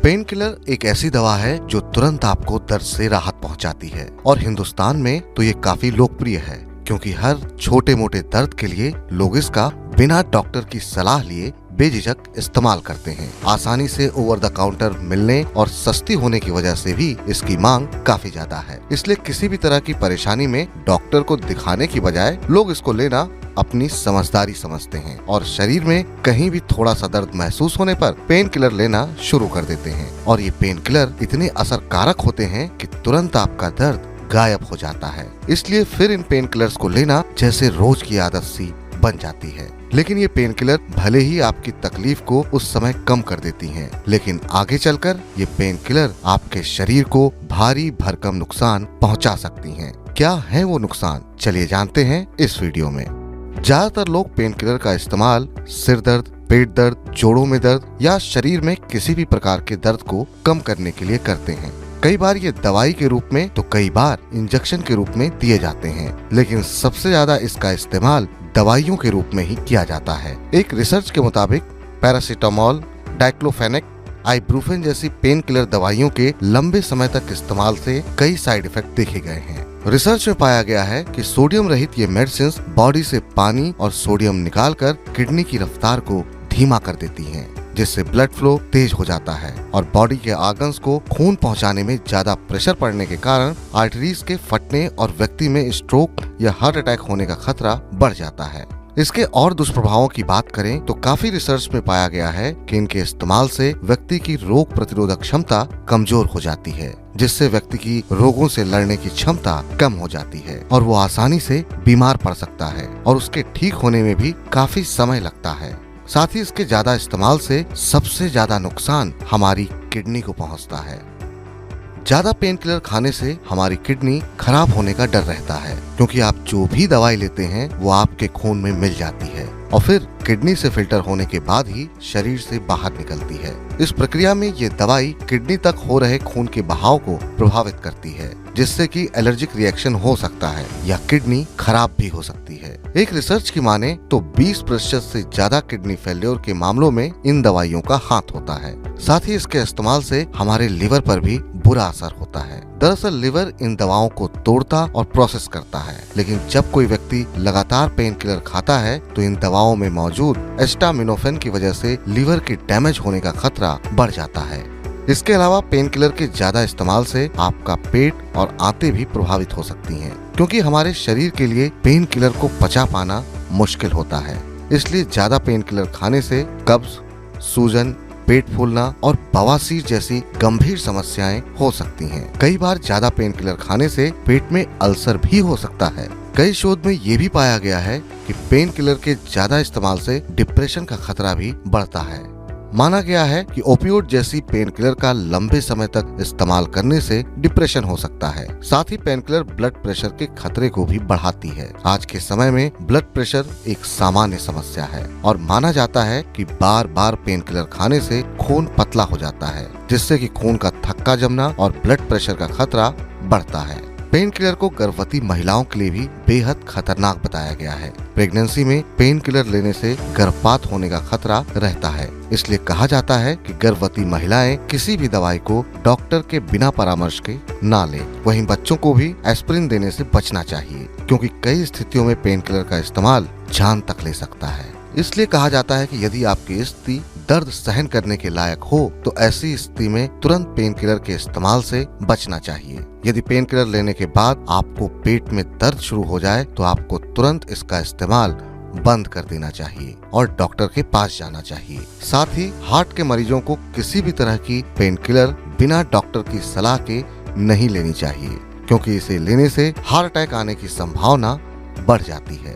Pain killer एक ऐसी दवा है जो तुरंत आपको दर्द से राहत पहुंचाती है और हिंदुस्तान में तो ये काफी लोकप्रिय है क्योंकि हर छोटे मोटे दर्द के लिए लोग इसका बिना डॉक्टर की सलाह लिए बेझिझक इस्तेमाल करते हैं। आसानी से ओवर द काउंटर मिलने और सस्ती होने की वजह से भी इसकी मांग काफी ज्यादा है। इसलिए किसी भी तरह की परेशानी में डॉक्टर को दिखाने की बजाय लोग इसको लेना अपनी समझदारी समझते हैं और शरीर में कहीं भी थोड़ा सा दर्द महसूस होने पर पेन किलर लेना शुरू कर देते हैं। और ये पेन किलर इतने असरकारक होते हैं कि तुरंत आपका दर्द गायब हो जाता है। इसलिए फिर इन पेन किलर्स को लेना जैसे रोज की आदत सी बन जाती है। लेकिन ये पेन किलर भले ही आपकी तकलीफ को उस समय कम कर देती हैं, लेकिन आगे चलकर ये पेन किलर आपके शरीर को भारी भरकम नुकसान पहुंचा सकती हैं। क्या है वो नुकसान, चलिए जानते हैं इस वीडियो में। ज्यादातर लोग पेन किलर का इस्तेमाल सिर दर्द, पेट दर्द, जोड़ों में दर्द या शरीर में किसी भी प्रकार के दर्द को कम करने के लिए करते हैं। कई बार ये दवाई के रूप में तो कई बार इंजेक्शन के रूप में दिए जाते हैं, लेकिन सबसे ज्यादा इसका इस्तेमाल दवाइयों के रूप में ही किया जाता है। एक रिसर्च के मुताबिक पैरासीटामोल, डाइक्लोफेनेक, आइब्रूफेन जैसी पेन किलर दवाइयों के लंबे समय तक इस्तेमाल से कई साइड इफेक्ट देखे गए हैं। रिसर्च में पाया गया है कि सोडियम रहित ये मेडिसिन्स बॉडी से पानी और सोडियम निकालकर किडनी की रफ्तार को धीमा कर देती हैं, जिससे ब्लड फ्लो तेज हो जाता है और बॉडी के ऑर्गन्स को खून पहुंचाने में ज्यादा प्रेशर पड़ने के कारण आर्टरीज के फटने और व्यक्ति में स्ट्रोक या हार्ट अटैक होने का खतरा बढ़ जाता है। इसके और दुष्प्रभावों की बात करें तो काफी रिसर्च में पाया गया है कि इनके इस्तेमाल से व्यक्ति की रोग प्रतिरोधक क्षमता कमजोर हो जाती है, जिससे व्यक्ति की रोगों से लड़ने की क्षमता कम हो जाती है और वो आसानी से बीमार पड़ सकता है और उसके ठीक होने में भी काफी समय लगता है। साथ ही इसके ज्यादा इस्तेमाल से सबसे ज्यादा नुकसान हमारी किडनी को पहुंचता है। ज्यादा पेन किलर खाने से हमारी किडनी खराब होने का डर रहता है, क्योंकि आप जो भी दवाई लेते हैं वो आपके खून में मिल जाती है और फिर किडनी से फिल्टर होने के बाद ही शरीर से बाहर निकलती है। इस प्रक्रिया में ये दवाई किडनी तक हो रहे खून के बहाव को प्रभावित करती है, जिससे कि एलर्जिक रिएक्शन हो सकता है या किडनी खराब भी हो सकती है। एक रिसर्च की माने तो 20% से ज्यादा किडनी फेल्योर के मामलों में इन दवाइयों का हाथ होता है। साथ ही इसके इस्तेमाल से हमारे लिवर पर भी बुरा असर होता है। दरअसल लिवर इन दवाओं को तोड़ता और प्रोसेस करता है, लेकिन जब कोई व्यक्ति लगातार पेन किलर खाता है तो इन दवाओं में मौजूद एस्टामिनोफेन की वजह से लिवर के डैमेज होने का खतरा बढ़ जाता है। इसके अलावा पेन किलर के ज्यादा इस्तेमाल से आपका पेट और आंतें भी प्रभावित हो सकती हैं, क्योंकि हमारे शरीर के लिए पेन किलर को पचा पाना मुश्किल होता है। इसलिए ज्यादा पेन किलर खाने से कब्ज, सूजन, पेट फूलना और बवासीर जैसी गंभीर समस्याएं हो सकती हैं। कई बार ज्यादा पेन किलर खाने से पेट में अल्सर भी हो सकता है। कई शोध में ये भी पाया गया है कि पेन किलर के ज्यादा इस्तेमाल से डिप्रेशन का खतरा भी बढ़ता है। माना गया है कि ओपियोइड जैसी पेन किलर का लंबे समय तक इस्तेमाल करने से डिप्रेशन हो सकता है। साथ ही पेन किलर ब्लड प्रेशर के खतरे को भी बढ़ाती है। आज के समय में ब्लड प्रेशर एक सामान्य समस्या है और माना जाता है कि बार बार पेन किलर खाने से खून पतला हो जाता है, जिससे कि खून का थक्का जमना और ब्लड प्रेशर का खतरा बढ़ता है। पेन किलर को गर्भवती महिलाओं के लिए भी बेहद खतरनाक बताया गया है। प्रेगनेंसी में पेन किलर लेने से गर्भपात होने का खतरा रहता है। इसलिए कहा जाता है कि गर्भवती महिलाएं किसी भी दवाई को डॉक्टर के बिना परामर्श के ना लें। वहीं बच्चों को भी एस्पिरिन देने से बचना चाहिए, क्योंकि कई स्थितियों में पेन किलर का इस्तेमाल जान तक ले सकता है। इसलिए कहा जाता है कि यदि आपकी स्थिति दर्द सहन करने के लायक हो तो ऐसी स्थिति में तुरंत पेन किलर के इस्तेमाल से बचना चाहिए। यदि पेन किलर लेने के बाद आपको पेट में दर्द शुरू हो जाए तो आपको तुरंत इसका इस्तेमाल बंद कर देना चाहिए और डॉक्टर के पास जाना चाहिए। साथ ही हार्ट के मरीजों को किसी भी तरह की पेन किलर बिना डॉक्टर की सलाह के नहीं लेनी चाहिए, क्योंकि इसे लेने से हार्ट अटैक आने की संभावना बढ़ जाती है।